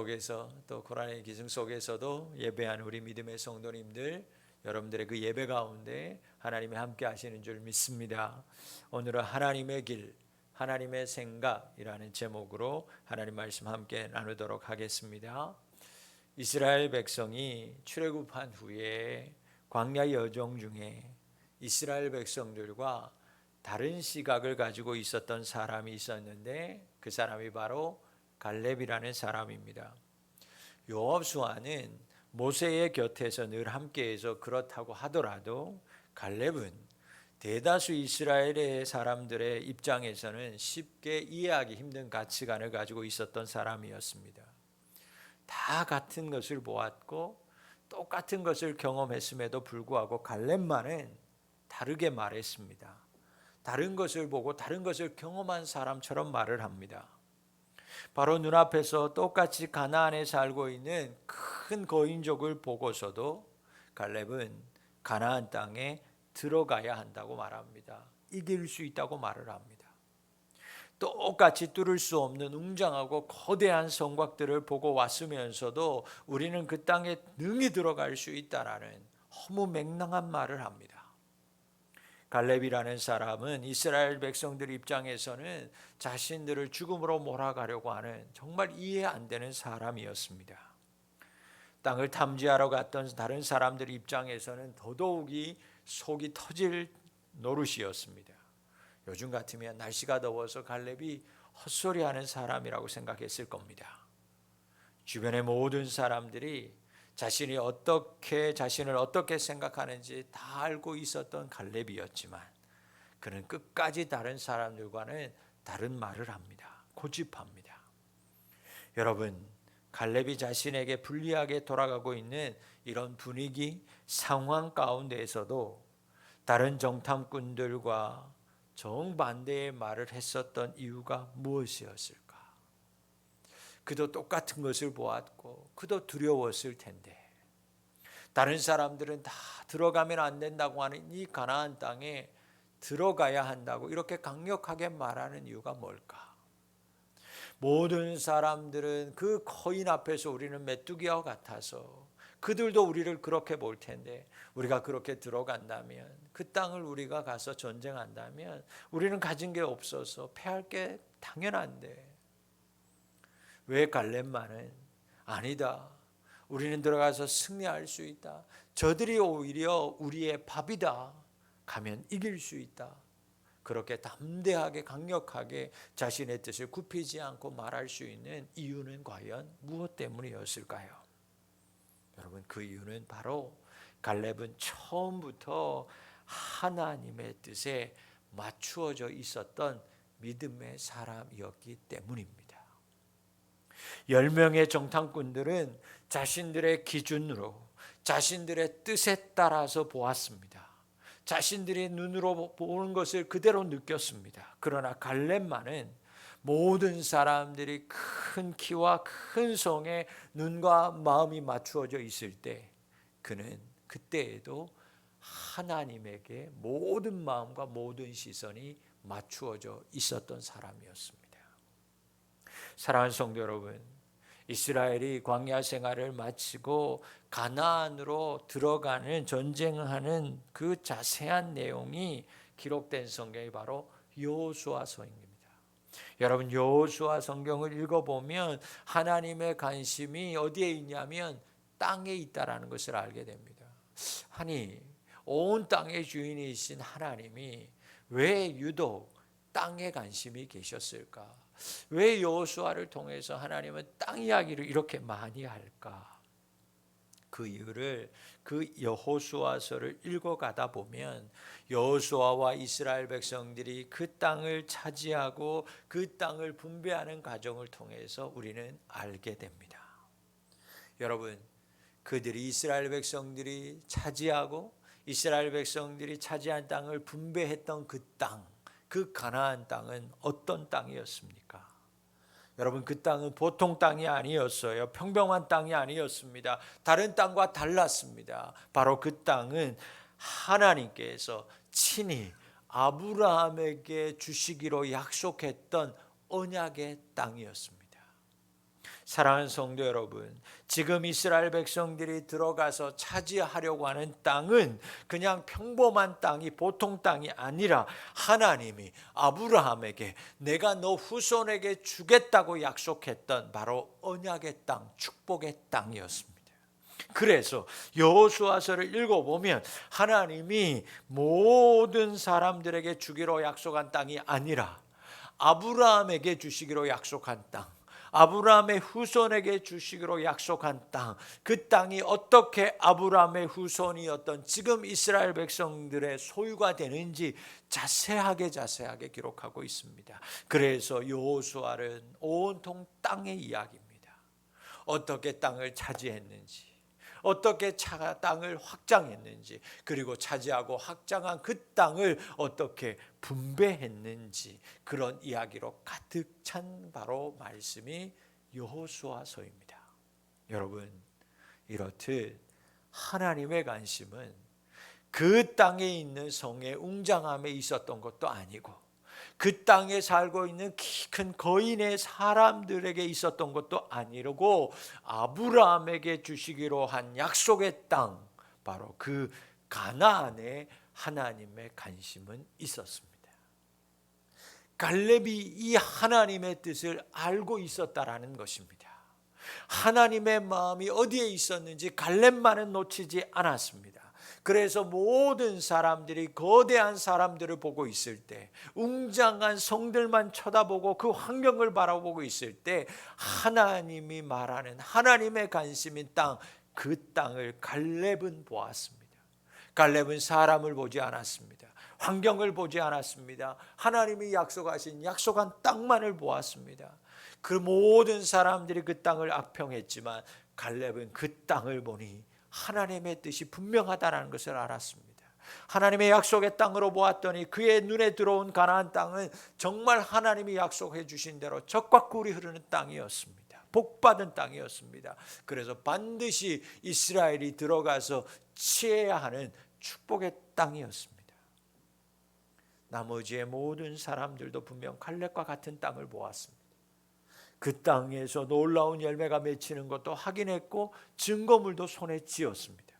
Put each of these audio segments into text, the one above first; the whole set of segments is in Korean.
속에서 또 고난의 기승 속에서도 예배하는 우리 믿음의 성도님들, 여러분들의 그 예배 가운데 하나님이 함께 하시는 줄 믿습니다. 오늘은 하나님의 길, 하나님의 생각이라는 제목으로 하나님 말씀 함께 나누도록 하겠습니다. 이스라엘 백성이 출애굽한 후에 광야 여정 중에 이스라엘 백성들과 다른 시각을 가지고 있었던 사람이 있었는데 그 사람이 바로 갈렙이라는 사람입니다. 여호수아는 모세의 곁에서 늘 함께해서 그렇다고 하더라도 갈렙은 대다수 이스라엘의 사람들의 입장에서는 쉽게 이해하기 힘든 가치관을 가지고 있었던 사람이었습니다. 다 같은 것을 보았고 똑같은 것을 경험했음에도 불구하고 갈렙만은 다르게 말했습니다. 다른 것을 보고 다른 것을 경험한 사람처럼 말을 합니다. 바로 눈앞에서 똑같이 가나안에 살고 있는 큰 거인족을 보고서도 갈렙은 가나안 땅에 들어가야 한다고 말합니다. 이길 수 있다고 말을 합니다. 똑같이 뚫을 수 없는 웅장하고 거대한 성곽들을 보고 왔으면서도 우리는 그 땅에 능히 들어갈 수 있다라는 허무맹랑한 말을 합니다. 갈렙이라는 사람은 이스라엘 백성들 입장에서는 자신들을 죽음으로 몰아가려고 하는 정말 이해 안 되는 사람이었습니다. 땅을 탐지하러 갔던 다른 사람들 입장에서는 더더욱이 속이 터질 노릇이었습니다. 요즘 같으면 날씨가 더워서 갈렙이 헛소리하는 사람이라고 생각했을 겁니다. 주변의 모든 사람들이 자신을 어떻게 생각하는지 다 알고 있었던 갈렙이었지만 그는 끝까지 다른 사람들과는 다른 말을 합니다. 고집합니다. 여러분, 갈렙이 자신에게 불리하게 돌아가고 있는 이런 분위기, 상황 가운데에서도 다른 정탐꾼들과 정반대의 말을 했었던 이유가 무엇이었을까? 그도 똑같은 것을 보았고 그도 두려웠을 텐데 다른 사람들은 다 들어가면 안 된다고 하는 이 가나안 땅에 들어가야 한다고 이렇게 강력하게 말하는 이유가 뭘까? 모든 사람들은 그 거인 앞에서 우리는 메뚜기와 같아서 그들도 우리를 그렇게 볼 텐데 우리가 그렇게 들어간다면 그 땅을 우리가 가서 전쟁한다면 우리는 가진 게 없어서 패할 게 당연한데 왜 갈렙만은 아니다. 우리는 들어가서 승리할 수 있다. 저들이 오히려 우리의 밥이다. 가면 이길 수 있다. 그렇게 담대하게 강력하게 자신의 뜻을 굽히지 않고 말할 수 있는 이유는 과연 무엇 때문이었을까요? 여러분, 그 이유는 바로 갈렙은 처음부터 하나님의 뜻에 맞추어져 있었던 믿음의 사람이었기 때문입니다. 10명의 정탐꾼들은 자신들의 기준으로 자신들의 뜻에 따라서 보았습니다. 자신들의 눈으로 보는 것을 그대로 느꼈습니다. 그러나 갈렙만은 모든 사람들이 큰 키와 큰 성에 눈과 마음이 맞추어져 있을 때 그는 그때에도 하나님에게 모든 마음과 모든 시선이 맞추어져 있었던 사람이었습니다. 사랑하는 성도 여러분, 이스라엘이 광야 생활을 마치고 가나안으로 들어가는 전쟁하는 그 자세한 내용이 기록된 성경이 바로 여호수아서입니다. 여러분, 여호수아 성경을 읽어보면 하나님의 관심이 어디에 있냐면 땅에 있다라는 것을 알게 됩니다. 아니, 온 땅의 주인이신 하나님이 왜 유독 땅에 관심이 계셨을까? 왜 여호수아를 통해서 하나님은 땅 이야기를 이렇게 많이 할까? 그 이유를 그 여호수아서를 읽어가다 보면 여호수아와 이스라엘 백성들이 그 땅을 차지하고 그 땅을 분배하는 과정을 통해서 우리는 알게 됩니다. 여러분, 그들이 이스라엘 백성들이 차지하고 이스라엘 백성들이 차지한 땅을 분배했던 그 땅, 그 가나안 땅은 어떤 땅이었습니까? 여러분, 그 땅은 보통 땅이 아니었어요. 평범한 땅이 아니었습니다. 다른 땅과 달랐습니다. 바로 그 땅은 하나님께서 친히 아브라함에게 주시기로 약속했던 언약의 땅이었습니다. 사랑하는 성도 여러분, 지금 이스라엘 백성들이 들어가서 차지하려고 하는 땅은 그냥 평범한 땅이 보통 땅이 아니라 하나님이 아브라함에게 내가 너 후손에게 주겠다고 약속했던 바로 언약의 땅, 축복의 땅이었습니다. 그래서 여호수아서를 읽어보면 하나님이 모든 사람들에게 주기로 약속한 땅이 아니라 아브라함에게 주시기로 약속한 땅, 아브라함의 후손에게 주시기로 약속한 땅, 그 땅이 어떻게 아브라함의 후손이었던 지금 이스라엘 백성들의 소유가 되는지 자세하게 기록하고 있습니다. 그래서 여호수아는 온통 땅의 이야기입니다. 어떻게 땅을 차지했는지, 어떻게 땅을 확장했는지, 그리고 차지하고 확장한 그 땅을 어떻게 분배했는지, 그런 이야기로 가득 찬 바로 말씀이 여호수아서입니다. 여러분, 이렇듯 하나님의 관심은 그 땅에 있는 성의 웅장함에 있었던 것도 아니고 그 땅에 살고 있는 키 큰 거인의 사람들에게 있었던 것도 아니고 아브라함에게 주시기로 한 약속의 땅, 바로 그 가나안에 하나님의 관심은 있었습니다. 갈렙이 이 하나님의 뜻을 알고 있었다라는 것입니다. 하나님의 마음이 어디에 있었는지 갈렙만은 놓치지 않았습니다. 그래서 모든 사람들이 거대한 사람들을 보고 있을 때, 웅장한 성들만 쳐다보고 그 환경을 바라보고 있을 때 하나님이 말하는 하나님의 관심인 땅, 그 땅을 갈렙은 보았습니다. 갈렙은 사람을 보지 않았습니다. 환경을 보지 않았습니다. 하나님이 약속한 땅만을 보았습니다. 그 모든 사람들이 그 땅을 악평했지만 갈렙은 그 땅을 보니 하나님의 뜻이 분명하다는 것을 알았습니다. 하나님의 약속의 땅으로 보았더니 그의 눈에 들어온 가나안 땅은 정말 하나님이 약속해 주신 대로 젖과 꿀이 흐르는 땅이었습니다. 복받은 땅이었습니다. 그래서 반드시 이스라엘이 들어가서 취해야 하는 축복의 땅이었습니다. 나머지의 모든 사람들도 분명 갈렙과 같은 땅을 보았습니다. 그 땅에서 놀라운 열매가 맺히는 것도 확인했고 증거물도 손에 쥐었습니다.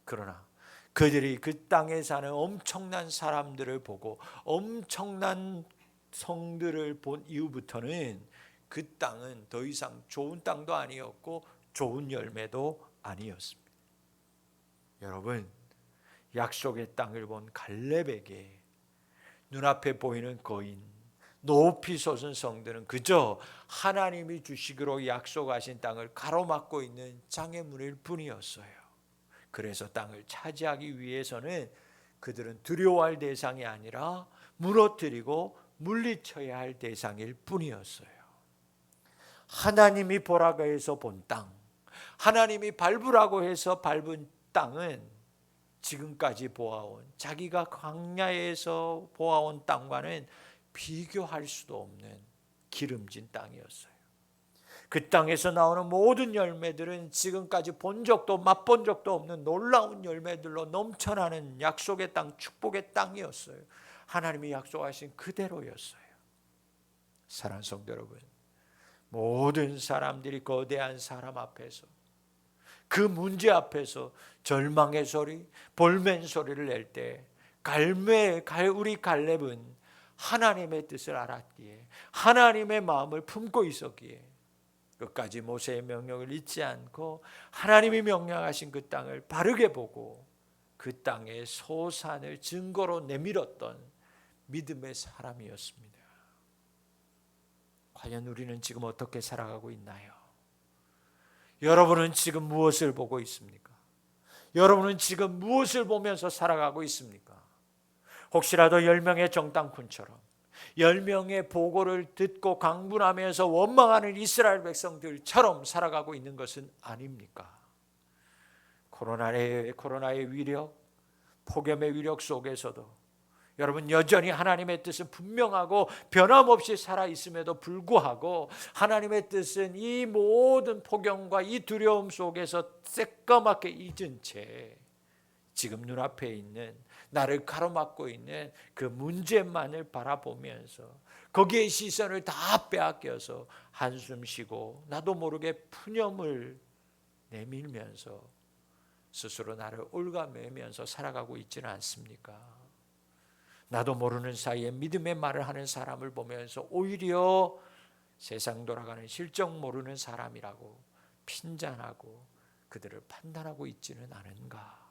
그러나 그들이 그 땅에 사는 엄청난 사람들을 보고 엄청난 성들을 본 이후부터는 그 땅은 더 이상 좋은 땅도 아니었고 좋은 열매도 아니었습니다. 여러분, 약속의 땅을 본 갈렙에게 눈앞에 보이는 거인, 높이 솟은 성들은 그저 하나님이 주시기로 약속하신 땅을 가로막고 있는 장애물일 뿐이었어요. 그래서 땅을 차지하기 위해서는 그들은 두려워할 대상이 아니라 무너뜨리고 물리쳐야 할 대상일 뿐이었어요. 하나님이 보라고 해서 본 땅, 하나님이 밟으라고 해서 밟은 땅은 지금까지 보아온, 자기가 광야에서 보아온 땅과는 비교할 수도 없는 기름진 땅이었어요. 그 땅에서 나오는 모든 열매들은 지금까지 본 적도 맛본 적도 없는 놀라운 열매들로 넘쳐나는 약속의 땅, 축복의 땅이었어요. 하나님이 약속하신 그대로였어요. 사랑하는 성도 여러분, 모든 사람들이 거대한 사람 앞에서, 그 문제 앞에서 절망의 소리, 볼멘 소리를 낼 때 우리 갈렙은 하나님의 뜻을 알았기에, 하나님의 마음을 품고 있었기에 끝까지 모세의 명령을 잊지 않고 하나님이 명령하신 그 땅을 바르게 보고 그 땅의 소산을 증거로 내밀었던 믿음의 사람이었습니다. 과연 우리는 지금 어떻게 살아가고 있나요? 여러분은 지금 무엇을 보고 있습니까? 여러분은 지금 무엇을 보면서 살아가고 있습니까? 혹시라도 10명의 정탐꾼처럼 10명의 보고를 듣고 강분하면서 원망하는 이스라엘 백성들처럼 살아가고 있는 것은 아닙니까? 코로나의 위력, 폭염의 위력 속에서도 여러분 여전히 하나님의 뜻은 분명하고 변함없이 살아있음에도 불구하고 하나님의 뜻은 이 모든 폭염과 이 두려움 속에서 새까맣게 잊은 채 지금 눈앞에 있는 나를 가로막고 있는 그 문제만을 바라보면서 거기에 시선을 다 빼앗겨서 한숨 쉬고 나도 모르게 푸념을 내밀면서 스스로 나를 올가매면서 살아가고 있지는 않습니까? 나도 모르는 사이에 믿음의 말을 하는 사람을 보면서 오히려 세상 돌아가는 실정 모르는 사람이라고 핀잔하고 그들을 판단하고 있지는 않은가?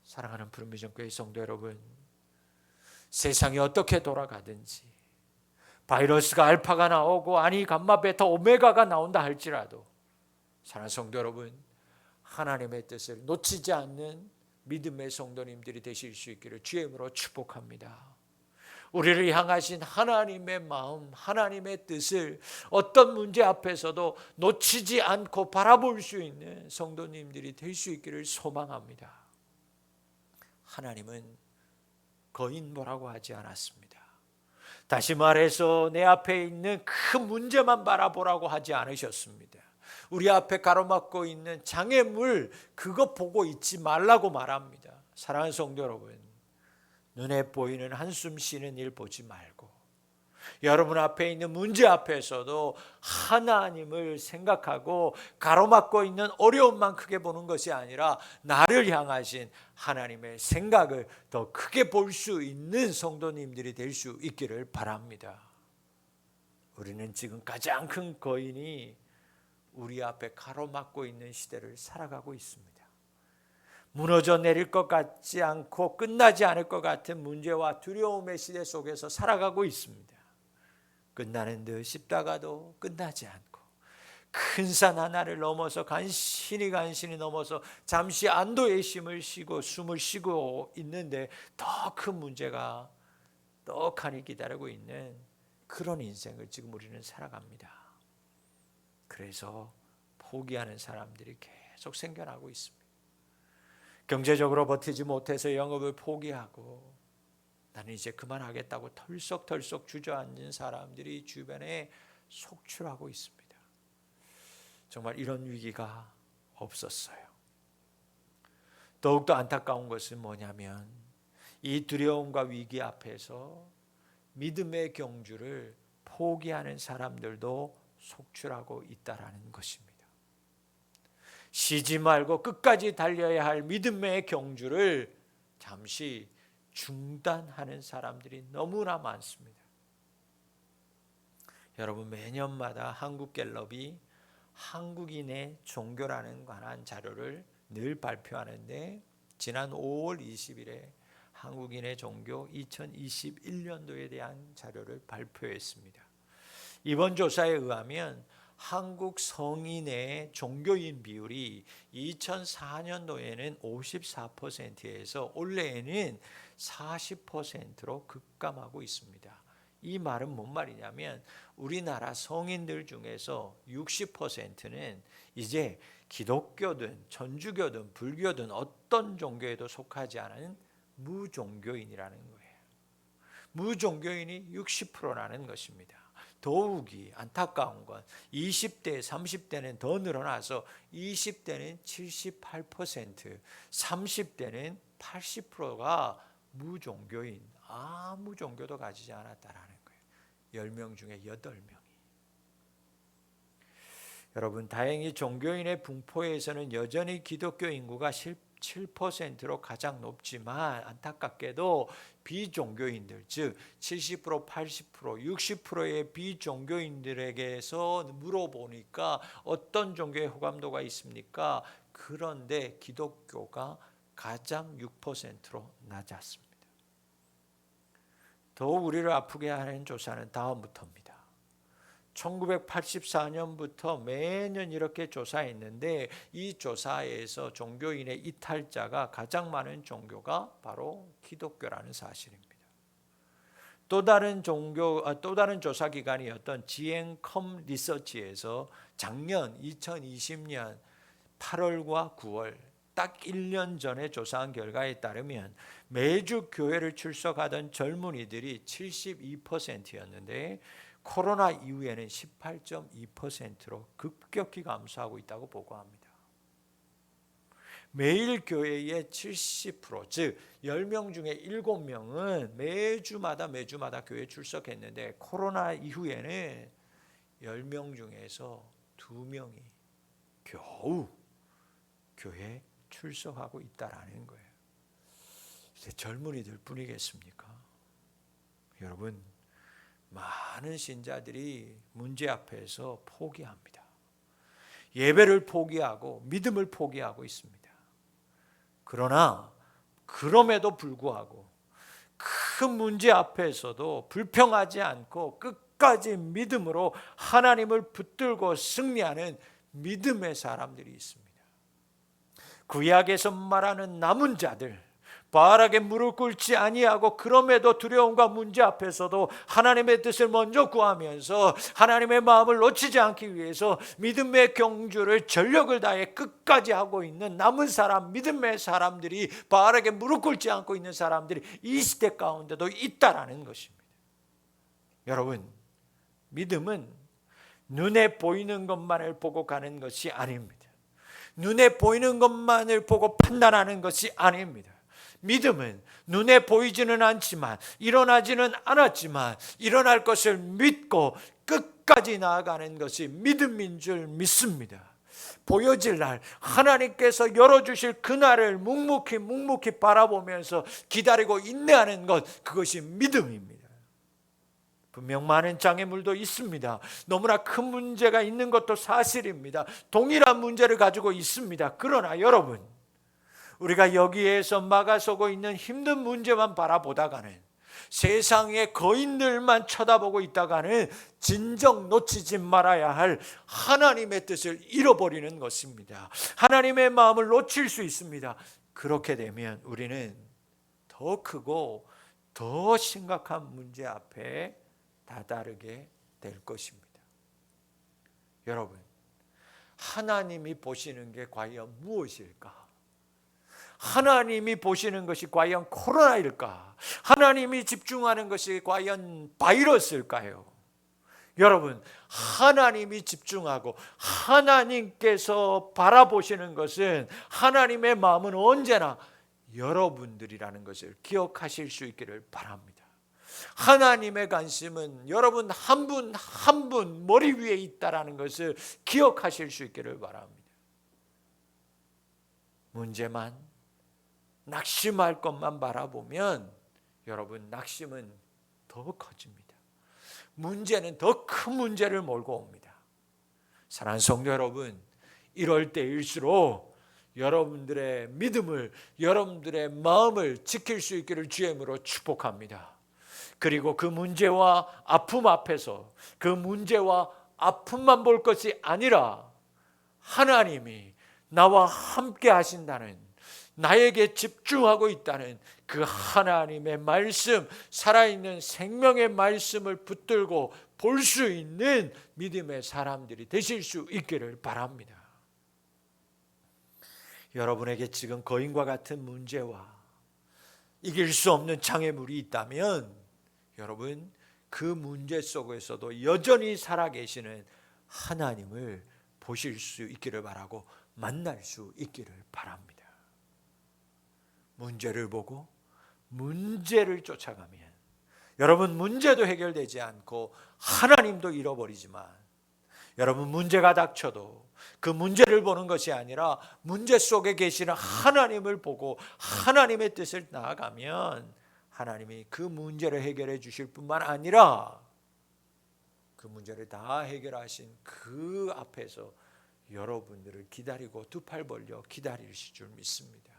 사랑하는 푸른비전교회 성도 여러분, 세상이 어떻게 돌아가든지 바이러스가 알파가 나오고 아니 감마 베타 오메가가 나온다 할지라도 사랑하는 성도 여러분, 하나님의 뜻을 놓치지 않는 믿음의 성도님들이 되실 수 있기를 주의 이름으로 축복합니다. 우리를 향하신 하나님의 마음, 하나님의 뜻을 어떤 문제 앞에서도 놓치지 않고 바라볼 수 있는 성도님들이 될 수 있기를 소망합니다. 하나님은 거인보라고 하지 않았습니다. 다시 말해서 내 앞에 있는 큰 문제만 바라보라고 하지 않으셨습니다. 우리 앞에 가로막고 있는 장애물 그거 보고 있지 말라고 말합니다. 사랑하는 성도 여러분, 눈에 보이는 한숨 쉬는 일 보지 말고 여러분 앞에 있는 문제 앞에서도 하나님을 생각하고 가로막고 있는 어려움만 크게 보는 것이 아니라 나를 향하신 하나님의 생각을 더 크게 볼 수 있는 성도님들이 될 수 있기를 바랍니다. 우리는 지금 가장 큰 거인이 우리 앞에 가로막고 있는 시대를 살아가고 있습니다. 무너져 내릴 것 같지 않고 끝나지 않을 것 같은 문제와 두려움의 시대 속에서 살아가고 있습니다. 끝나는 듯 싶다가도 끝나지 않고 큰 산 하나를 넘어서 간신히 넘어서 잠시 안도의 숨을 쉬고 있는데 더 큰 문제가 떡하니 기다리고 있는 그런 인생을 지금 우리는 살아갑니다. 그래서 포기하는 사람들이 계속 생겨나고 있습니다. 경제적으로 버티지 못해서 영업을 포기하고 나는 이제 그만하겠다고 털썩털썩 주저앉은 사람들이 주변에 속출하고 있습니다. 정말 이런 위기가 없었어요. 더욱더 안타까운 것은 뭐냐면 이 두려움과 위기 앞에서 믿음의 경주를 포기하는 사람들도 속출하고 있다라는 것입니다. 쉬지 말고 끝까지 달려야 할 믿음의 경주를 잠시 중단하는 사람들이 너무나 많습니다. 여러분, 매년마다 한국갤럽이 한국인의 종교라는 관한 자료를 늘 발표하는데 지난 5월 20일에 한국인의 종교 2021년도에 대한 자료를 발표했습니다. 이번 조사에 의하면 한국 성인의 종교인 비율이 2004년도에는 54%에서 올해에는 40%로 급감하고 있습니다. 이 말은 뭔 말이냐면 우리나라 성인들 중에서 60%는 이제 기독교든 천주교든 불교든 어떤 종교에도 속하지 않은 무종교인이라는 거예요. 무종교인이 60%라는 것입니다. 더욱이 안타까운 건 20대, 30대는 더 늘어나서 20대는 78%, 30대는 80%가 무종교인, 아무 종교도 가지지 않았다라는 거예요. 10명 중에 8명이. 여러분, 다행히 종교인의 분포에서는 여전히 기독교 인구가 7%로 가장 높지만 안타깝게도 비종교인들, 즉 70%, 80%, 60%의 비종교인들에게서 물어보니까 어떤 종교에 호감도가 있습니까? 그런데 기독교가 가장 6%로 낮았습니다. 더욱 우리를 아프게 하는 조사는 다음부터입니다. 1984년부터 매년 이렇게 조사했는데 이 조사에서 종교인의 이탈자가 가장 많은 종교가 바로 기독교라는 사실입니다. 또 다른 조사 기관이었던 GN컴 리서치에서 작년 2020년 8월과 9월 딱 1년 전에 조사한 결과에 따르면 매주 교회를 출석하던 젊은이들이 72%였는데 코로나 이후에는 18.2%로 급격히 감소하고 있다고 보고합니다. 매일 교회의 70%, 즉 10명 중에 7명은 매주마다 교회에 출석했는데 코로나 이후에는 10명 중에서 2명이 겨우 교회에 출석하고 있다라는 거예요. 이제 젊은이들 뿐이겠습니까? 여러분, 많은 신자들이 문제 앞에서 포기합니다. 예배를 포기하고 믿음을 포기하고 있습니다. 그러나 그럼에도 불구하고 큰 문제 앞에서도 불평하지 않고 끝까지 믿음으로 하나님을 붙들고 승리하는 믿음의 사람들이 있습니다. 구약에서 말하는 남은 자들, 바알에게 무릎 꿇지 아니하고 그럼에도 두려움과 문제 앞에서도 하나님의 뜻을 먼저 구하면서 하나님의 마음을 놓치지 않기 위해서 믿음의 경주를 전력을 다해 끝까지 하고 있는 남은 사람, 믿음의 사람들이, 바알에게 무릎 꿇지 않고 있는 사람들이 이 시대 가운데도 있다라는 것입니다. 여러분, 믿음은 눈에 보이는 것만을 보고 가는 것이 아닙니다. 눈에 보이는 것만을 보고 판단하는 것이 아닙니다. 믿음은 눈에 보이지는 않지만, 일어나지는 않았지만 일어날 것을 믿고 끝까지 나아가는 것이 믿음인 줄 믿습니다. 보여질 날, 하나님께서 열어주실 그날을 묵묵히 바라보면서 기다리고 인내하는 것, 그것이 믿음입니다. 분명 많은 장애물도 있습니다. 너무나 큰 문제가 있는 것도 사실입니다. 동일한 문제를 가지고 있습니다. 그러나 여러분, 우리가 여기에서 막아서고 있는 힘든 문제만 바라보다가는, 세상의 거인들만 쳐다보고 있다가는 진정 놓치지 말아야 할 하나님의 뜻을 잃어버리는 것입니다. 하나님의 마음을 놓칠 수 있습니다. 그렇게 되면 우리는 더 크고 더 심각한 문제 앞에 다다르게 될 것입니다. 여러분, 하나님이 보시는 게 과연 무엇일까? 하나님이 보시는 것이 과연 코로나일까? 하나님이 집중하는 것이 과연 바이러스일까요? 여러분, 하나님이 집중하고 하나님께서 바라보시는 것은, 하나님의 마음은 언제나 여러분들이라는 것을 기억하실 수 있기를 바랍니다. 하나님의 관심은 여러분 한 분 한 분 머리 위에 있다라는 것을 기억하실 수 있기를 바랍니다. 문제만, 낙심할 것만 바라보면 여러분, 낙심은 더 커집니다. 문제는 더 큰 문제를 몰고 옵니다. 사랑하는 성도 여러분, 이럴 때일수록 여러분들의 믿음을, 여러분들의 마음을 지킬 수 있기를 주의 이름으로 축복합니다. 그리고 그 문제와 아픔 앞에서 그 문제와 아픔만 볼 것이 아니라 하나님이 나와 함께 하신다는, 나에게 집중하고 있다는 그 하나님의 말씀, 살아있는 생명의 말씀을 붙들고 볼 수 있는 믿음의 사람들이 되실 수 있기를 바랍니다. 여러분에게 지금 거인과 같은 문제와 이길 수 없는 장애물이 있다면, 여러분, 그 문제 속에서도 여전히 살아계시는 하나님을 보실 수 있기를 바라고 만날 수 있기를 바랍니다. 문제를 보고 문제를 쫓아가면 여러분, 문제도 해결되지 않고 하나님도 잃어버리지만, 여러분, 문제가 닥쳐도 그 문제를 보는 것이 아니라 문제 속에 계시는 하나님을 보고 하나님의 뜻을 나아가면 하나님이 그 문제를 해결해 주실 뿐만 아니라 그 문제를 다 해결하신 그 앞에서 여러분들을 기다리고 두 팔 벌려 기다리실 줄 믿습니다.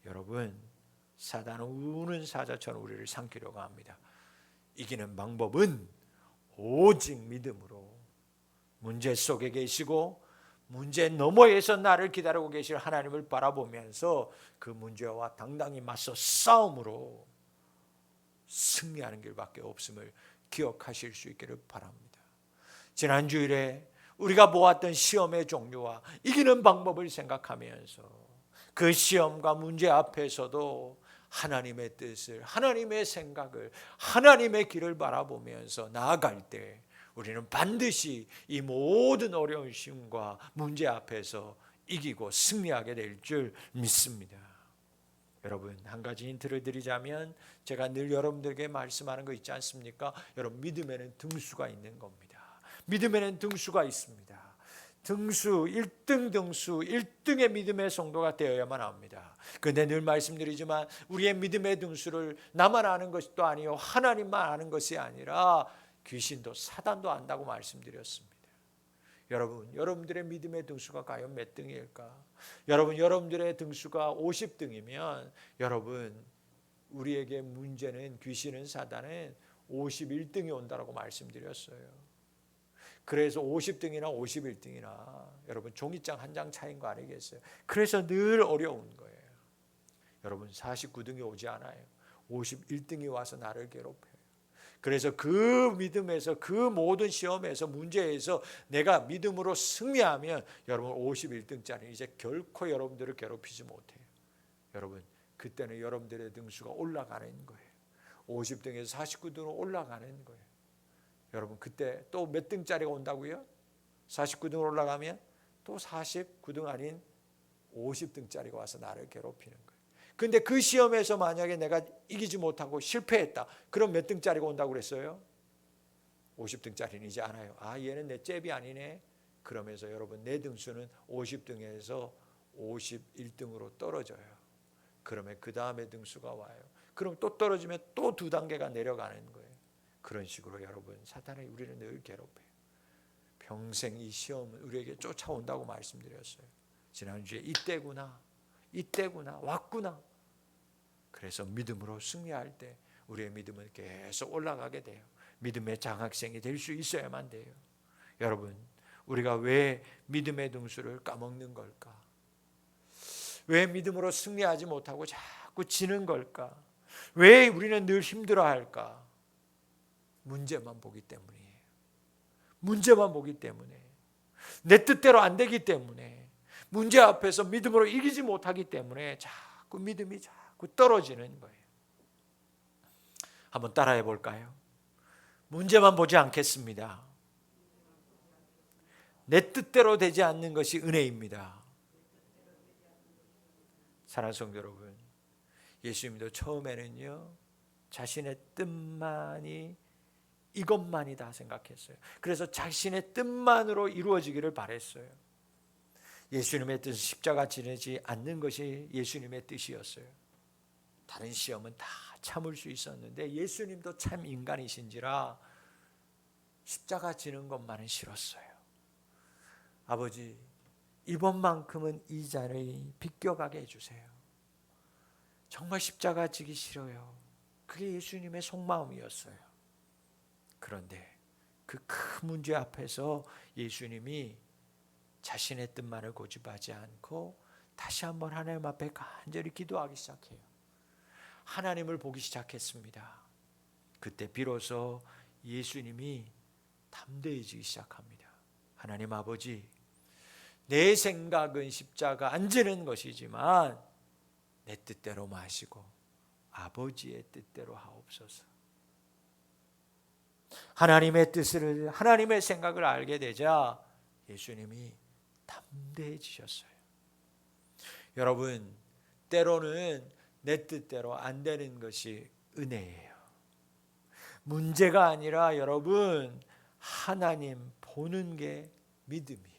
여러분, 사단은 우는 사자처럼 우리를 삼키려고 합니다. 이기는 방법은 오직 믿음으로, 문제 속에 계시고 문제 너머에서 나를 기다리고 계실 하나님을 바라보면서 그 문제와 당당히 맞서 싸움으로 승리하는 길밖에 없음을 기억하실 수 있기를 바랍니다. 지난 주일에 우리가 보았던 시험의 종류와 이기는 방법을 생각하면서 그 시험과 문제 앞에서도 하나님의 뜻을, 하나님의 생각을, 하나님의 길을 바라보면서 나아갈 때 우리는 반드시 이 모든 어려운 시험과 문제 앞에서 이기고 승리하게 될 줄 믿습니다. 여러분, 한 가지 힌트를 드리자면 제가 늘 여러분들에게 말씀하는 거 있지 않습니까? 여러분, 믿음에는 등수가 있는 겁니다. 믿음에는 등수가 있습니다. 등수, 1등 등수, 1등의 믿음의 성도가 되어야만 합니다. 그런데 늘 말씀드리지만 우리의 믿음의 등수를 나만 아는 것도 아니요 하나님만 아는 것이 아니라 귀신도 사단도 안다고 말씀드렸습니다. 여러분, 여러분들의 믿음의 등수가 과연 몇 등일까? 여러분, 여러분들의 등수가 50등이면 여러분, 우리에게 문제는, 귀신은, 사단은 51등이 온다고 말씀드렸어요. 그래서 50등이나 51등이나 여러분 종이장 한 장 차이인 거 아니겠어요? 그래서 늘 어려운 거예요. 여러분, 49등이 오지 않아요. 51등이 와서 나를 괴롭혀요. 그래서 그 믿음에서, 그 모든 시험에서, 문제에서 내가 믿음으로 승리하면 여러분 51등짜리 이제 결코 여러분들을 괴롭히지 못해요. 여러분, 그때는 여러분들의 등수가 올라가는 거예요. 50등에서 49등으로 올라가는 거예요. 여러분, 그때 또 몇 등짜리가 온다고요? 49등으로 올라가면 또 49등 아닌 50등짜리가 와서 나를 괴롭히는 거예요. 근데 그 시험에서 만약에 내가 이기지 못하고 실패했다. 그럼 몇 등짜리가 온다고 그랬어요? 50등짜리는 않아요. 아, 얘는 내 잽이 아니네. 그러면서 여러분, 내 등수는 50등에서 51등으로 떨어져요. 그러면 그 다음에 등수가 와요. 그럼 또 떨어지면 또 2단계가 내려가는 거예요. 그런 식으로 여러분, 사탄이 우리를 늘 괴롭혀요. 평생 이 시험은 우리에게 쫓아온다고 말씀드렸어요. 지난주에 이때구나, 이때구나, 왔구나. 그래서 믿음으로 승리할 때 우리의 믿음은 계속 올라가게 돼요. 믿음의 장학생이 될 수 있어야만 돼요. 여러분, 우리가 왜 믿음의 등수를 까먹는 걸까? 왜 믿음으로 승리하지 못하고 자꾸 지는 걸까? 왜 우리는 늘 힘들어할까? 문제만 보기 때문이에요. 문제만 보기 때문에, 내 뜻대로 안 되기 때문에, 문제 앞에서 믿음으로 이기지 못하기 때문에 자꾸 믿음이 자꾸 떨어지는 거예요. 한번 따라해 볼까요? 문제만 보지 않겠습니다. 내 뜻대로 되지 않는 것이 은혜입니다. 사랑하는 성도 여러분, 예수님도 처음에는요, 자신의 뜻만이 이것만이다 생각했어요. 그래서 자신의 뜻만으로 이루어지기를 바랬어요. 예수님의 뜻은 십자가 지내지 않는 것이 예수님의 뜻이었어요. 다른 시험은 다 참을 수 있었는데 예수님도 참 인간이신지라 십자가 지는 것만은 싫었어요. 아버지, 이번만큼은 이 잔을 비껴가게 해주세요. 정말 십자가 지기 싫어요. 그게 예수님의 속마음이었어요. 그런데 그 큰 문제 앞에서 예수님이 자신의 뜻만을 고집하지 않고 다시 한번 하나님 앞에 간절히 기도하기 시작해요. 하나님을 보기 시작했습니다. 그때 비로소 예수님이 담대해지기 시작합니다. 하나님 아버지, 내 생각은 십자가 안 지는 것이지만 내 뜻대로 마시고 아버지의 뜻대로 하옵소서. 하나님의 뜻을, 하나님의 생각을 알게 되자 예수님이 담대해지셨어요. 여러분, 때로는 내 뜻대로 안 되는 것이 은혜예요. 문제가 아니라 여러분, 하나님 보는 게 믿음이에요.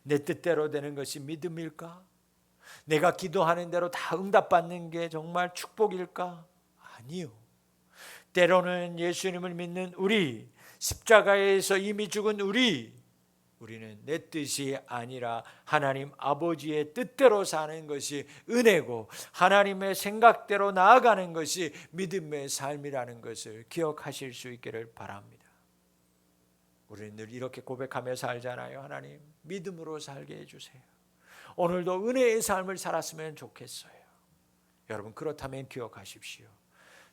내 뜻대로 되는 것이 믿음일까? 내가 기도하는 대로 다 응답받는 게 정말 축복일까? 아니요. 때로는 예수님을 믿는 우리, 십자가에서 이미 죽은 우리는 내 뜻이 아니라 하나님 아버지의 뜻대로 사는 것이 은혜고 하나님의 생각대로 나아가는 것이 믿음의 삶이라는 것을 기억하실 수 있기를 바랍니다. 우리는 늘 이렇게 고백하며 살잖아요. 하나님, 믿음으로 살게 해주세요. 오늘도 은혜의 삶을 살았으면 좋겠어요. 여러분, 그렇다면 기억하십시오.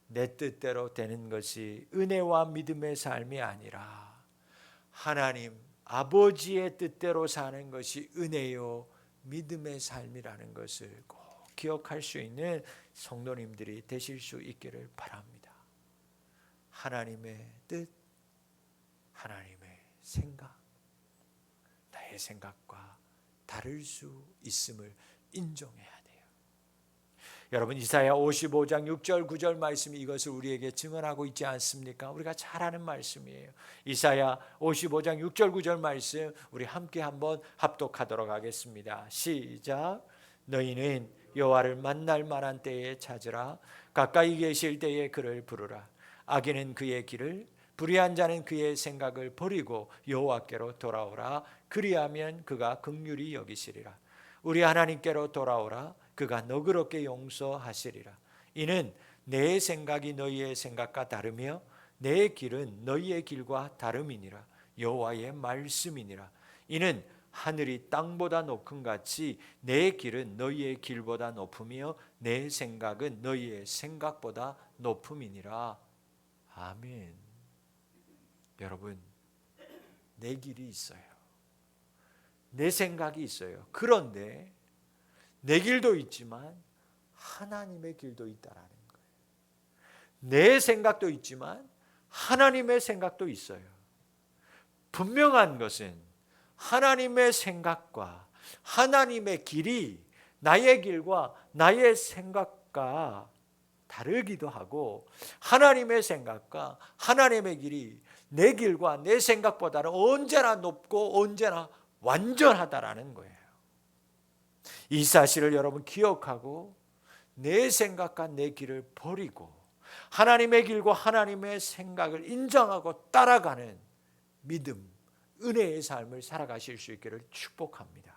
내 뜻대로 되는 것이 은혜와 믿음의 삶이 아니라 하나님 아버지의 뜻대로 사는 것이 은혜요 믿음의 삶이라는 것을 꼭 기억할 수 있는 성도님들이 되실 수 있기를 바랍니다. 하나님의 뜻, 하나님의 생각, 나의 내 생각과 다를 수 있음을 인정해야 돼요. 여러분, 이사야 55장 6절 9절 말씀이 이것을 우리에게 증언하고 있지 않습니까? 우리가 잘 아는 말씀이에요. 이사야 55장 6절 9절 말씀 우리 함께 한번 합독하도록 하겠습니다. 시작. 너희는 여호와를 만날 만한 때에 찾으라. 가까이 계실 때에 그를 부르라. 악인은 그의 길을, 불의한 자는 그의 생각을 버리고 여호와께로 돌아오라. 그리하면 그가 긍휼히 여기시리라. 우리 하나님께로 돌아오라. 그가 너그럽게 용서하시리라. 이는 내 생각이 너희의 생각과 다르며 내 길은 너희의 길과 다름이니라. 여호와의 말씀이니라. 이는 하늘이 땅보다 높음 같이 내 길은 너희의 길보다 높으며 내 생각은 너희의 생각보다 높음이니라. 아멘. 여러분, 내 길이 있어요. 내 생각이 있어요. 그런데 내 길도 있지만 하나님의 길도 있다라는 거예요. 내 생각도 있지만 하나님의 생각도 있어요. 분명한 것은 하나님의 생각과 하나님의 길이 나의 길과 나의 생각과 다르기도 하고, 하나님의 생각과 하나님의 길이 내 길과 내 생각보다는 언제나 높고 언제나 완전하다라는 거예요. 이 사실을 여러분 기억하고 내 생각과 내 길을 버리고 하나님의 길과 하나님의 생각을 인정하고 따라가는 믿음, 은혜의 삶을 살아가실 수 있기를 축복합니다.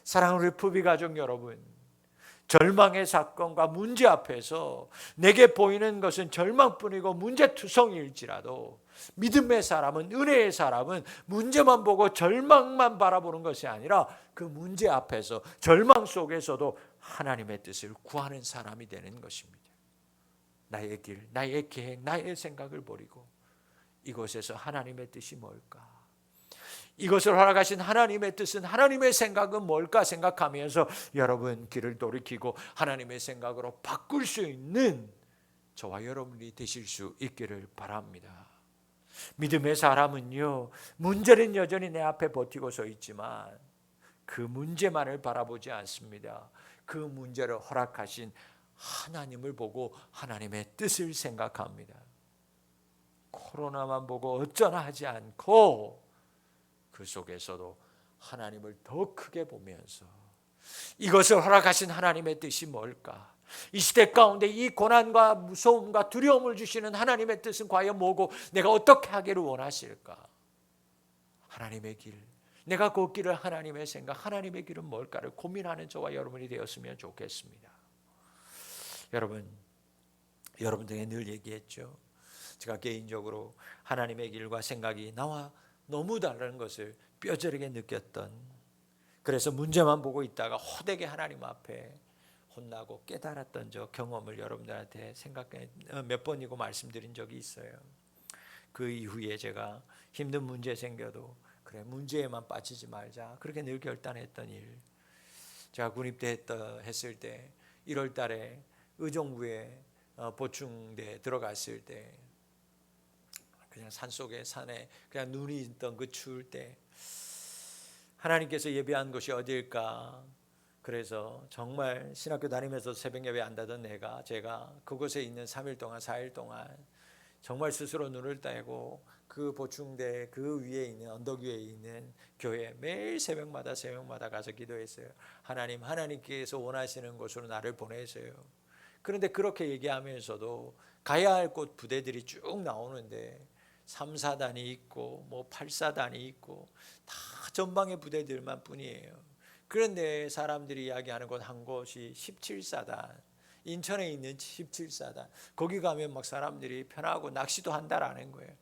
사랑하는 우리 부비 가족 여러분, 절망의 사건과 문제 앞에서 내게 보이는 것은 절망뿐이고 문제투성이일지라도 믿음의 사람은, 은혜의 사람은 문제만 보고 절망만 바라보는 것이 아니라 그 문제 앞에서, 절망 속에서도 하나님의 뜻을 구하는 사람이 되는 것입니다. 나의 길, 나의 계획, 나의 생각을 버리고 이곳에서 하나님의 뜻이 뭘까? 이것을 허락하신 하나님의 뜻은, 하나님의 생각은 뭘까 생각하면서 여러분 길을 돌이키고 하나님의 생각으로 바꿀 수 있는 저와 여러분이 되실 수 있기를 바랍니다. 믿음의 사람은요, 문제는 여전히 내 앞에 버티고 서 있지만 그 문제만을 바라보지 않습니다. 그 문제를 허락하신 하나님을 보고 하나님의 뜻을 생각합니다. 코로나만 보고 어쩌나 하지 않고 그 속에서도 하나님을 더 크게 보면서 이것을 허락하신 하나님의 뜻이 뭘까? 이 시대 가운데 이 고난과 무서움과 두려움을 주시는 하나님의 뜻은 과연 뭐고 내가 어떻게 하기를 원하실까? 하나님의 길, 내가 걷기를 하나님의 생각, 하나님의 길은 뭘까를 고민하는 저와 여러분이 되었으면 좋겠습니다. 여러분 등에 늘 얘기했죠. 제가 개인적으로 하나님의 길과 생각이 나와 너무 다른 것을 뼈저리게 느꼈던, 그래서 문제만 보고 있다가 호되게 하나님 앞에 혼나고 깨달았던 저 경험을 여러분들한테 생각해 몇 번이고 말씀드린 적이 있어요. 그 이후에 제가 힘든 문제 생겨도 그래, 문제에만 빠지지 말자, 그렇게 늘 결단했던 일. 제가 군입대 했을 때 1월 달에 의정부에 보충대 들어갔을 때 그냥 산속에 산에 그냥 눈이 있던 그 추울 때 하나님께서 예배한 곳이 어디일까? 그래서 정말 신학교 다니면서 새벽 예배 안 다던 제가 그곳에 있는 3일 동안 4일 동안 정말 스스로 눈을 떼고 그 보충대 그 위에 있는 언덕 위에 있는 교회 매일 새벽마다 가서 기도했어요. 하나님께서 원하시는 곳으로 나를 보내세요. 그런데 그렇게 얘기하면서도 가야 할 곳 부대들이 쭉 나오는데 3, 4단이 있고 뭐 8, 4단이 있고 다 전방의 부대들만 뿐이에요. 그런데 사람들이 이야기하는 곳 한 곳이 17사단, 인천에 있는 17사단, 거기 가면 막 사람들이 편하고 낚시도 한다라는 거예요.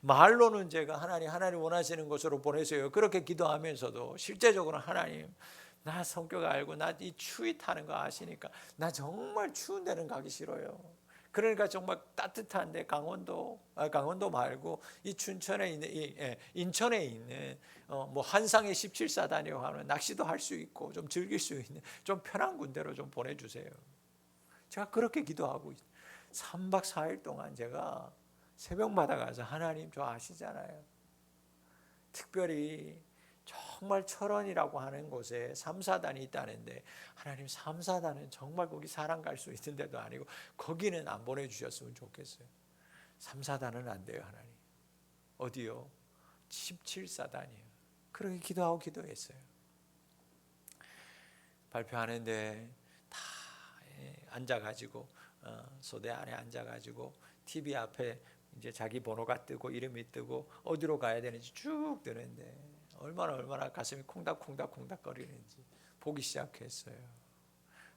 말로는 제가 하나님 원하시는 곳으로 보내세요, 그렇게 기도하면서도 실제적으로 하나님, 나 성격 알고 나 이 추위 타는 거 아시니까 나 정말 추운 데는 가기 싫어요. 그러니까 정말 따뜻한데 강원도 말고 이 춘천에 있는 인천에 있는 뭐 한상의 17사단이라고 하면 낚시도 할 수 있고 좀 즐길 수 있는 좀 편한 군대로 좀 보내주세요. 제가 그렇게 기도하고 3박 4일 동안 제가 새벽마다 가서 하나님 저 아시잖아요. 특별히 정말 철원이라고 하는 곳에 3, 4단이 있다는데 하나님 3, 4단은 정말 거기 사람 갈 수 있는 데도 아니고 거기는 안 보내주셨으면 좋겠어요. 3, 4단은 안 돼요. 하나님 어디요? 17사단이에요. 그렇게 기도하고 기도했어요. 발표하는데 다 앉아가지고 소대 안에 앉아가지고 TV 앞에 이제 자기 번호가 뜨고 이름이 뜨고 어디로 가야 되는지 쭉 뜨는데 얼마나 가슴이 콩닥콩닥 거리는지 보기 시작했어요.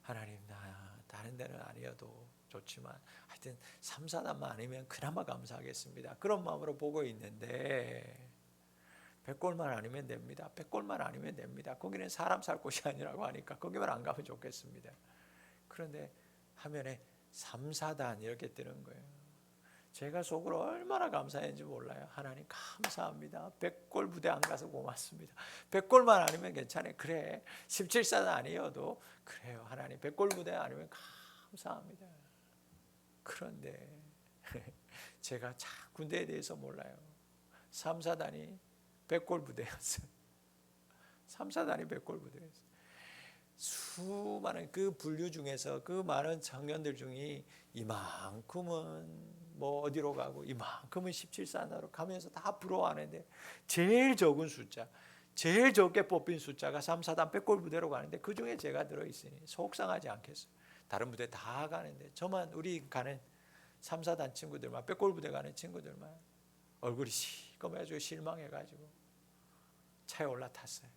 하나님 나 다른 데는 아니어도 좋지만 하여튼 3, 4단만 아니면 그나마 감사하겠습니다. 그런 마음으로 보고 있는데 100골만 아니면 됩니다. 100골만 아니면 됩니다. 거기는 사람 살 곳이 아니라고 하니까 거기만 안 가면 좋겠습니다. 그런데 화면에 3, 4단 이렇게 뜨는 거예요. 제가 속으로 얼마나 감사했는지 몰라요. 하나님 감사합니다. 100골 부대 안 가서 고맙습니다. 100골만 아니면 괜찮아요. 그래 17사단 아니어도 그래요. 하나님 100골 부대 아니면 감사합니다. 그런데 제가 참 군대에 대해서 몰라요. 3, 4단이 100골 부대였어요. 3, 4단이 100골 부대였어요. 수많은 그 분류 중에서 그 많은 청년들 중에 이만큼은 뭐 어디로 가고 이만큼은 17사단으로 가면서 다 부러워하는데 제일 적은 숫자, 제일 적게 뽑힌 숫자가 3, 4단 100골 부대로 가는데 그 중에 제가 들어있으니 속상하지 않겠어요. 다른 부대 다 가는데 저만 우리 가는 3, 4단 친구들만 100골 부대 가는 친구들만 얼굴이 시꺼매가지고 실망해가지고 차에 올라탔어요.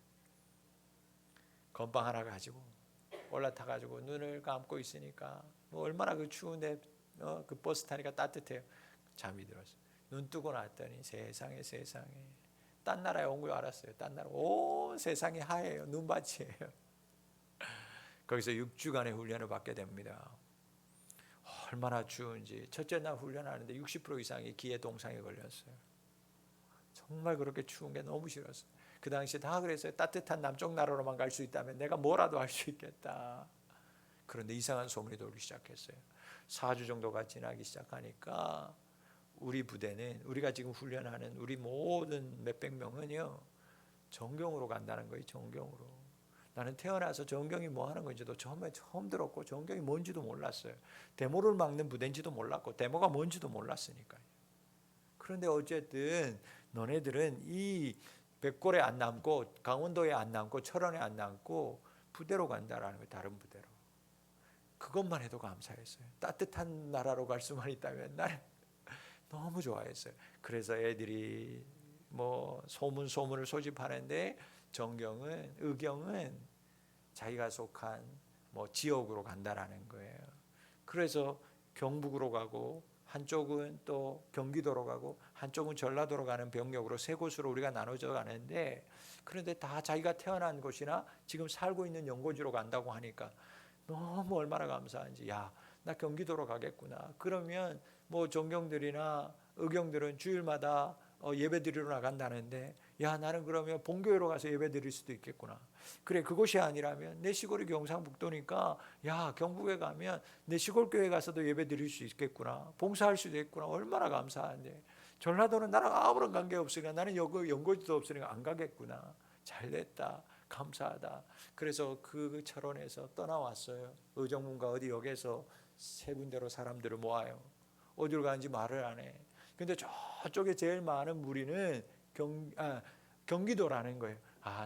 건빵 하나 가지고 올라타가지고 눈을 감고 있으니까 뭐 얼마나 그 추운데 그 버스 타니까 따뜻해요. 잠이 들었어요. 눈 뜨고 났더니 세상에 딴 나라에 온 걸 알았어요. 딴 나라 온 세상이 하얘요. 눈밭이에요. 거기서 6주간의 훈련을 받게 됩니다. 얼마나 추운지 첫째 날 훈련하는데 60% 이상이 기에 동상에 걸렸어요. 정말 그렇게 추운 게 너무 싫었어요. 그 당시에 다 그랬어요. 따뜻한 남쪽 나라로만 갈 수 있다면 내가 뭐라도 할 수 있겠다. 그런데 이상한 소문이 돌기 시작했어요. 4주 정도가 지나기 시작하니까 우리 부대는 우리가 지금 훈련하는 우리 모든 몇백 명은요 정경으로 간다는 거예요. 정경으로. 나는 태어나서 정경이 뭐 하는 건지도 처음 들었고 정경이 뭔지도 몰랐어요. 데모를 막는 부대인지도 몰랐고 데모가 뭔지도 몰랐으니까요. 그런데 어쨌든 너네들은 이 백골에 안 남고 강원도에 안 남고 철원에 안 남고 부대로 간다라는 거예요. 다른 부대로. 그것만 해도 감사했어요. 따뜻한 나라로 갈 수만 있다면 나는 너무 좋아했어요. 그래서 애들이 뭐 소문을 소집하는데 의경은 자기가 속한 뭐 지역으로 간다라는 거예요. 그래서 경북으로 가고 한쪽은 또 경기도로 가고 한쪽은 전라도로 가는 병력으로 세 곳으로 우리가 나눠져 가는데 그런데 다 자기가 태어난 곳이나 지금 살고 있는 연고지로 간다고 하니까 너무 얼마나 감사한지 나 경기도로 가겠구나. 그러면 뭐 정경들이나 의경들은 주일마다 예배 드리러 나간다는데 나는 그러면 본교회로 가서 예배 드릴 수도 있겠구나. 그래 그곳이 아니라면 내 시골이 경상북도니까 경북에 가면 내 시골교회 가서도 예배 드릴 수 있겠구나. 봉사할 수도 있겠구나. 얼마나 감사한데. 전라도는 나랑 아무런 관계없으니까 나는 연고지도 없으니까 안 가겠구나. 잘됐다. 감사하다. 그래서 그 철원에서 떠나왔어요. 의정문과 어디 역에서 세 군데로 사람들을 모아요. 어디로 가는지 말을 안 해. 근데 저쪽에 제일 많은 무리는 경기도라는 거예요.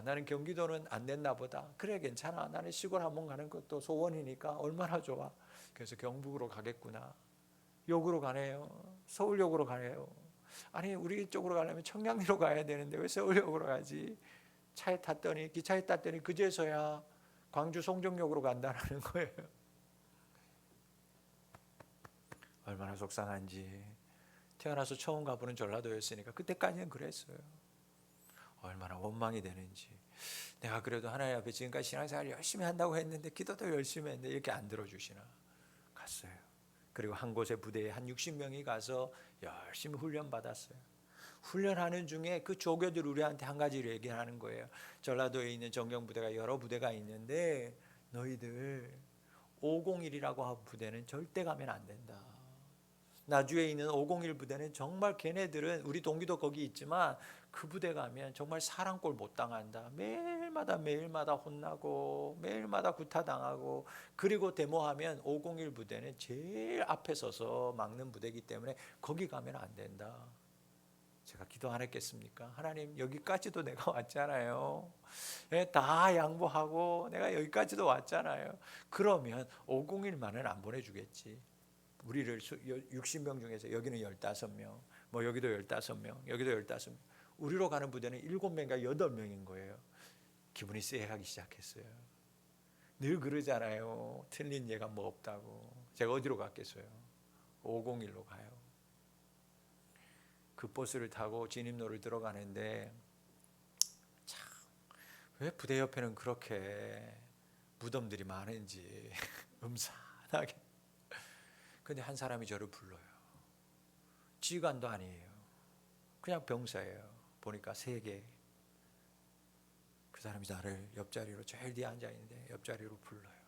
나는 경기도는 안 됐나 보다. 그래 괜찮아. 나는 시골 한번 가는 것도 소원이니까 얼마나 좋아. 그래서 경북으로 가겠구나. 역으로 가네요. 서울역으로 가네요. 아니 우리 쪽으로 가려면 청량리로 가야 되는데 왜 서울역으로 가지? 기차에 탔더니 그제서야 광주 송정역으로 간다는 거예요. 얼마나 속상한지. 태어나서 처음 가보는 전라도였으니까 그때까지는 그랬어요. 얼마나 원망이 되는지. 내가 그래도 하나님 앞에 지금까지 신앙생활 열심히 한다고 했는데 기도도 열심히 했는데 이렇게 안 들어주시나. 갔어요. 그리고 한 곳의 부대에 한 60명이 가서 열심히 훈련 받았어요. 훈련하는 중에 그 조교들 우리한테 한 가지를 얘기하는 거예요. 전라도에 있는 정경부대가 여러 부대가 있는데 너희들 501이라고 하는 부대는 절대 가면 안 된다. 나주에 있는 501 부대는 정말 걔네들은 우리 동기도 거기 있지만 그 부대 가면 정말 사랑꼴 못 당한다. 매일마다 혼나고 매일마다 구타당하고, 그리고 데모하면 501 부대는 제일 앞에 서서 막는 부대이기 때문에 거기 가면 안 된다. 제가 기도 안 했겠습니까? 하나님, 여기까지도 내가 왔잖아요. 다 양보하고 내가 여기까지도 왔잖아요. 그러면 501만은 안 보내주겠지. 우리를 60명 중에서 여기는 15명, 뭐 여기도 15명, 여기도 15명, 우리로 가는 부대는 7명인가 8명인 거예요. 기분이 쎄하기 시작했어요. 늘 그러잖아요. 틀린 예가 뭐 없다고. 제가 어디로 갔겠어요? 501로 가요. 그 버스를 타고 진입로를 들어가는데, 참, 왜 부대 옆에는 그렇게 무덤들이 많은지 음산하게. 근데 한 사람이 저를 불러요. 지휘관도 아니에요. 그냥 병사예요. 보니까 3개. 그 사람이 나를 옆자리로 제일 뒤에 앉아있는데 옆자리로 불러요.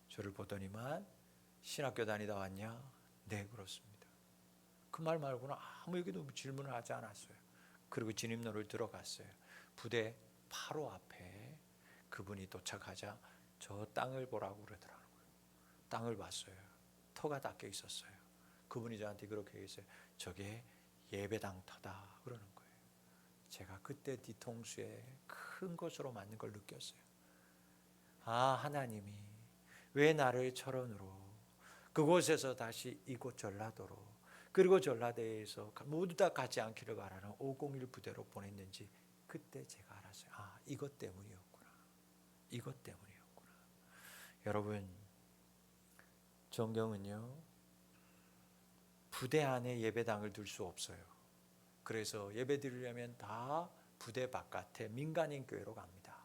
저를 보더니만, 신학교 다니다 왔냐? 네, 그렇습니다. 그 말 말고는 아무 얘기도 질문을 하지 않았어요. 그리고 진입로를 들어갔어요. 부대 바로 앞에 그분이 도착하자 저 땅을 보라고 그러더라고요. 땅을 봤어요. 터가 닦여 있었어요. 그분이 저한테 그렇게 얘기했어요. 저게 예배당 터다 그러는 거예요. 제가 그때 뒤통수에 큰 것으로 맞는 걸 느꼈어요. 아, 하나님이 왜 나를 철원으로, 그곳에서 다시 이곳 전라도로, 그리고 전라도에서 모두 다 가지 않기를 바라는 501 부대로 보냈는지 그때 제가 알았어요. 아, 이것 때문이었구나. 이것 때문이었구나. 여러분, 성경은요, 부대 안에 예배당을 둘 수 없어요. 그래서 예배 드리려면 다 부대 바깥에 민간인 교회로 갑니다.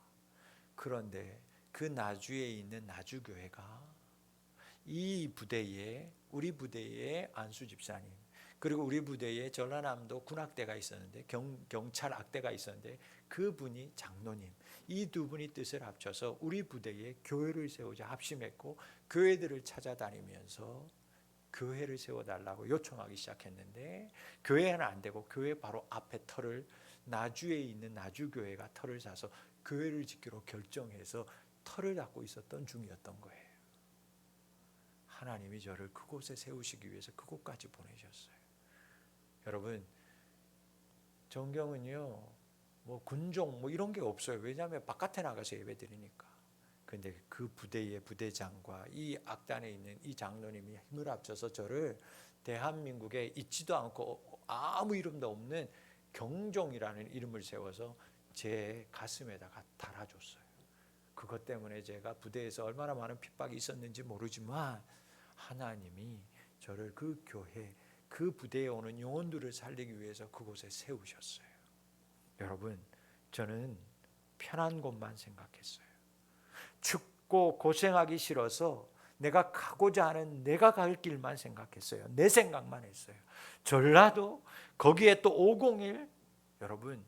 그런데 그 나주에 있는 나주교회가 이 부대에, 우리 부대에 안수 집사님, 그리고 우리 부대에 전라남도 군악대가 있었는데, 경찰 악대가 있었는데, 그분이 장로님, 이 두 분이 뜻을 합쳐서 우리 부대에 교회를 세우자 합심했고, 교회들을 찾아다니면서 교회를 세워달라고 요청하기 시작했는데, 교회는 안 되고 교회 바로 앞에 터를, 나주에 있는 나주교회가 터를 사서 교회를 짓기로 결정해서 터를 닦고 있었던 중이었던 거예요. 하나님이 저를 그곳에 세우시기 위해서 그곳까지 보내셨어요. 여러분, 정경은요, 뭐 군종 뭐 이런 게 없어요. 왜냐하면 바깥에 나가서 예배드리니까. 근데 그 부대의 부대장과 이 악단에 있는 이 장로님이 힘을 합쳐서 저를 대한민국에 있지도 않고 아무 이름도 없는 경종이라는 이름을 세워서 제 가슴에다가 달아줬어요. 그것 때문에 제가 부대에서 얼마나 많은 핍박이 있었는지 모르지만 하나님이 저를 그 교회, 그 부대에 오는 영혼들을 살리기 위해서 그곳에 세우셨어요. 여러분, 저는 편한 곳만 생각했어요. 춥고 고생하기 싫어서 내가 가고자 하는 내가 갈 길만 생각했어요. 내 생각만 했어요. 전라도, 거기에 또 501, 여러분,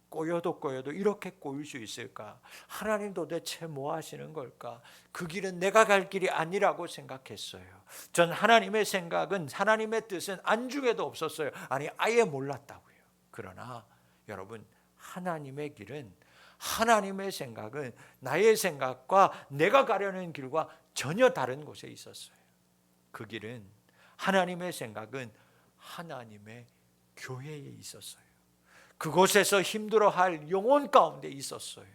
꼬여도 이렇게 꼬일 수 있을까? 하나님 도대체 뭐 하시는 걸까? 그 길은 내가 갈 길이 아니라고 생각했어요. 전 하나님의 생각은, 하나님의 뜻은 안중에도 없었어요. 아니, 아예 몰랐다고요. 그러나 여러분, 하나님의 길은, 하나님의 생각은 나의 생각과 내가 가려는 길과 전혀 다른 곳에 있었어요. 그 길은, 하나님의 생각은 하나님의 교회에 있었어요. 그곳에서 힘들어할 영혼 가운데 있었어요.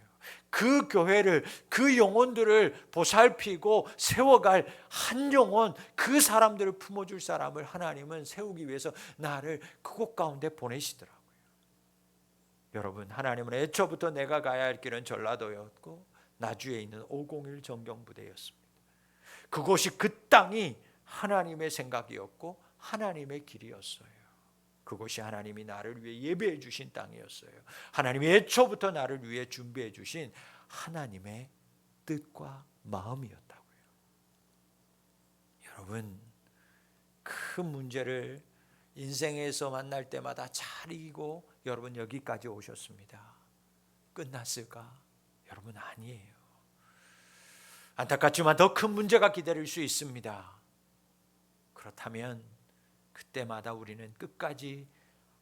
그 교회를, 그 영혼들을 보살피고 세워갈 한 영혼, 그 사람들을 품어줄 사람을 하나님은 세우기 위해서 나를 그곳 가운데 보내시더라고요. 여러분, 하나님은 애초부터 내가 가야 할 길은 전라도였고 나주에 있는 501 정경부대였습니다. 그곳이, 그 땅이 하나님의 생각이었고 하나님의 길이었어요. 그것이 하나님이 나를 위해 예배해 주신 땅이었어요. 하나님이 애초부터 나를 위해 준비해 주신 하나님의 뜻과 마음이었다고요. 여러분, 큰 문제를 인생에서 만날 때마다 잘 이기고 여러분 여기까지 오셨습니다. 끝났을까? 여러분, 아니에요. 안타깝지만 더 큰 문제가 기다릴 수 있습니다. 그렇다면 그때마다 우리는 끝까지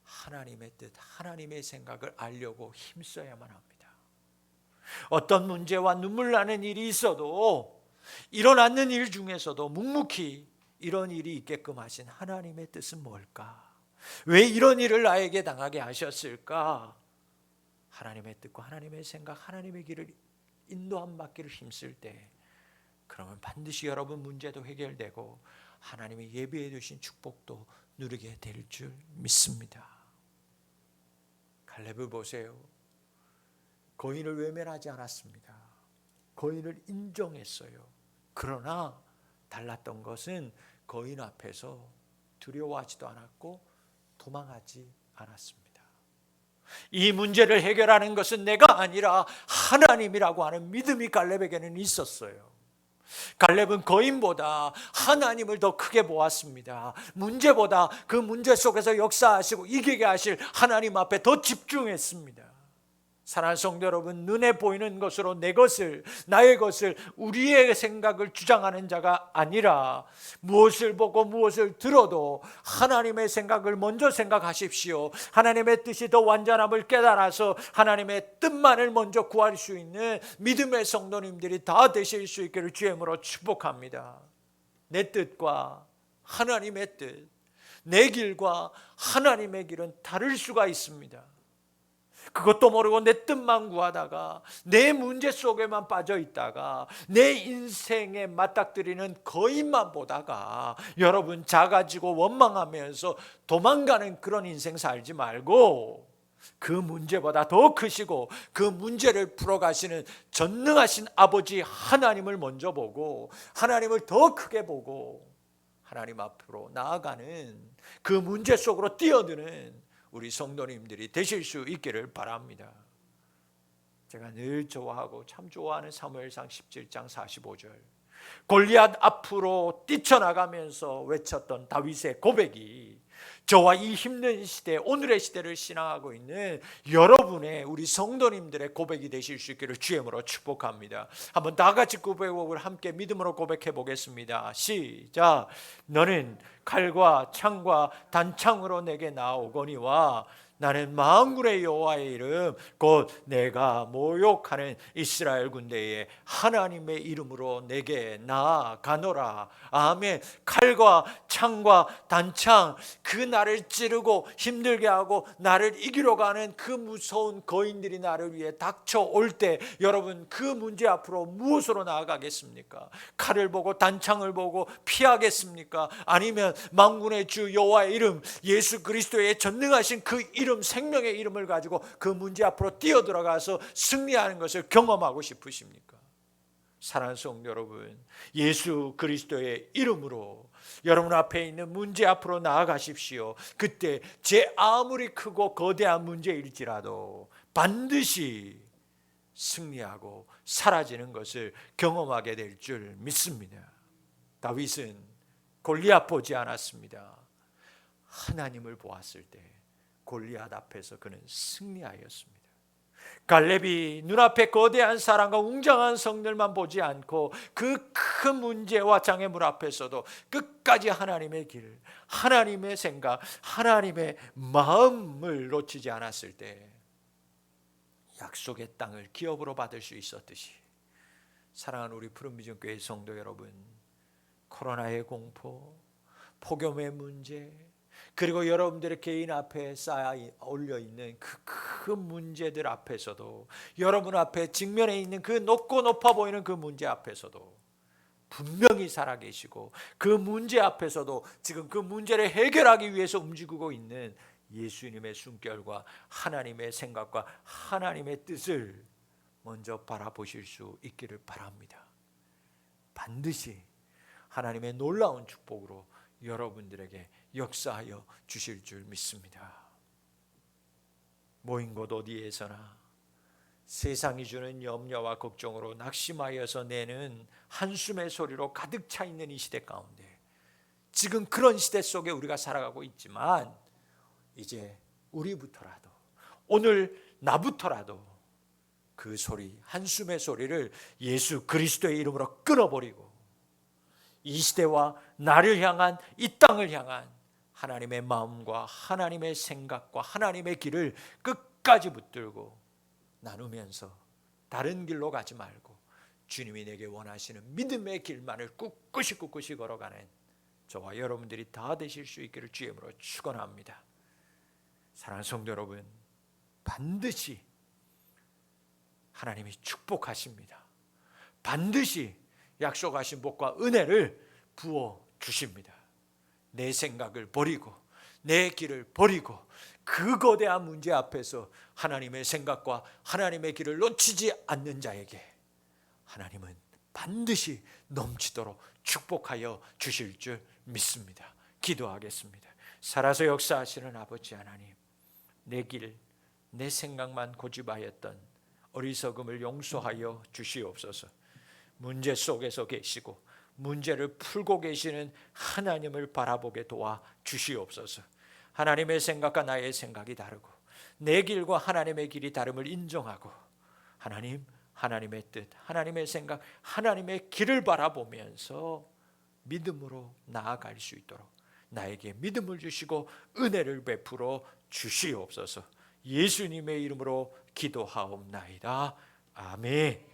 하나님의 뜻, 하나님의 생각을 알려고 힘써야만 합니다. 어떤 문제와 눈물 나는 일이 있어도 일어나는 일 중에서도 묵묵히 이런 일이 있게끔 하신 하나님의 뜻은 뭘까? 왜 이런 일을 나에게 당하게 하셨을까? 하나님의 뜻과 하나님의 생각, 하나님의 길을 인도함 받기를 힘쓸 때, 그러면 반드시 여러분 문제도 해결되고 하나님이 예비해 두신 축복도 누리게 될 줄 믿습니다. 갈렙을 보세요. 거인을 외면하지 않았습니다. 거인을 인정했어요. 그러나 달랐던 것은 거인 앞에서 두려워하지도 않았고 도망하지 않았습니다. 이 문제를 해결하는 것은 내가 아니라 하나님이라고 하는 믿음이 갈렙에게는 있었어요. 갈렙은 거인보다 하나님을 더 크게 보았습니다. 문제보다 그 문제 속에서 역사하시고 이기게 하실 하나님 앞에 더 집중했습니다. 사랑하는 성도 여러분, 눈에 보이는 것으로 내 것을, 나의 것을, 우리의 생각을 주장하는 자가 아니라 무엇을 보고 무엇을 들어도 하나님의 생각을 먼저 생각하십시오. 하나님의 뜻이 더 완전함을 깨달아서 하나님의 뜻만을 먼저 구할 수 있는 믿음의 성도님들이 다 되실 수 있기를 주의 이름으로 축복합니다. 내 뜻과 하나님의 뜻, 내 길과 하나님의 길은 다를 수가 있습니다. 그것도 모르고 내 뜻만 구하다가 내 문제 속에만 빠져 있다가 내 인생에 맞닥뜨리는 거인만 보다가 여러분 작아지고 원망하면서 도망가는 그런 인생 살지 말고 그 문제보다 더 크시고 그 문제를 풀어가시는 전능하신 아버지 하나님을 먼저 보고 하나님을 더 크게 보고 하나님 앞으로 나아가는 그 문제 속으로 뛰어드는 우리 성도님들이 되실 수 있기를 바랍니다. 제가 늘 좋아하고 참 좋아하는 사무엘상 17장 45절, 골리앗 앞으로 뛰쳐나가면서 외쳤던 다윗의 고백이 저와 이 힘든 시대, 오늘의 시대를 신앙하고 있는 여러분의 우리 성도님들의 고백이 되실 수 있기를 주의 이름으로 축복합니다. 한번 다 같이 고백을 함께 믿음으로 고백해 보겠습니다. 시작. 너는 칼과 창과 단창으로 내게 나오거니와 나는 만군의 여호와의 이름 곧 내가 모욕하는 이스라엘 군대의 하나님의 이름으로 내게 나아가노라. 아멘. 칼과 창과 단창, 그 나를 찌르고 힘들게 하고 나를 이기러 가는 그 무서운 거인들이 나를 위해 닥쳐올 때 여러분 그 문제 앞으로 무엇으로 나아가겠습니까? 칼을 보고 단창을 보고 피하겠습니까? 아니면 만군의 주 여호와의 이름, 예수 그리스도의 전능하신 그 이름, 생명의 이름을 가지고 그 문제 앞으로 뛰어들어가서 승리하는 것을 경험하고 싶으십니까? 사랑하는 성도 여러분, 예수 그리스도의 이름으로 여러분 앞에 있는 문제 앞으로 나아가십시오. 그때 제 아무리 크고 거대한 문제일지라도 반드시 승리하고 사라지는 것을 경험하게 될 줄 믿습니다. 다윗은 골리앗 보지 않았습니다. 하나님을 보았을 때 골리앗 앞에서 그는 승리하였습니다. 갈렙이 눈앞에 거대한 사람과 웅장한 성들만 보지 않고 그 큰 문제와 장애물 앞에서도 끝까지 하나님의 길, 하나님의 생각, 하나님의 마음을 놓치지 않았을 때 약속의 땅을 기업으로 받을 수 있었듯이 사랑하는 우리 푸른비전교회 성도 여러분, 코로나의 공포, 폭염의 문제, 그리고 여러분들의 개인 앞에 쌓여 올려 있는 그 큰 문제들 앞에서도 여러분 앞에 직면해 있는 그 높고 높아 보이는 그 문제 앞에서도 분명히 살아계시고 그 문제 앞에서도 지금 그 문제를 해결하기 위해서 움직이고 있는 예수님의 숨결과 하나님의 생각과 하나님의 뜻을 먼저 바라보실 수 있기를 바랍니다. 반드시 하나님의 놀라운 축복으로 여러분들에게 역사하여 주실 줄 믿습니다. 모인 곳 어디에서나 세상이 주는 염려와 걱정으로 낙심하여서 내는 한숨의 소리로 가득 차 있는 이 시대 가운데 지금 그런 시대 속에 우리가 살아가고 있지만 이제 우리부터라도 오늘 나부터라도 그 소리, 한숨의 소리를 예수 그리스도의 이름으로 끊어버리고 이 시대와 나를 향한 이 땅을 향한 하나님의 마음과 하나님의 생각과 하나님의 길을 끝까지 붙들고 나누면서 다른 길로 가지 말고 주님이 내게 원하시는 믿음의 길만을 꿋꿋이 걸어가는 저와 여러분들이 다 되실 수 있기를 주님으로 축원합니다. 사랑하는 성도 여러분, 반드시 하나님이 축복하십니다. 반드시 약속하신 복과 은혜를 부어 주십니다. 내 생각을 버리고 내 길을 버리고 그 거대한 문제 앞에서 하나님의 생각과 하나님의 길을 놓치지 않는 자에게 하나님은 반드시 넘치도록 축복하여 주실 줄 믿습니다. 기도하겠습니다. 살아서 역사하시는 아버지 하나님, 내 길, 내 생각만 고집하였던 어리석음을 용서하여 주시옵소서. 문제 속에서 계시고 문제를 풀고 계시는 하나님을 바라보게 도와 주시옵소서. 하나님의 생각과 나의 생각이 다르고 내 길과 하나님의 길이 다름을 인정하고 하나님, 하나님의 뜻, 하나님의 생각, 하나님의 길을 바라보면서 믿음으로 나아갈 수 있도록 나에게 믿음을 주시고 은혜를 베풀어 주시옵소서. 예수님의 이름으로 기도하옵나이다. 아멘.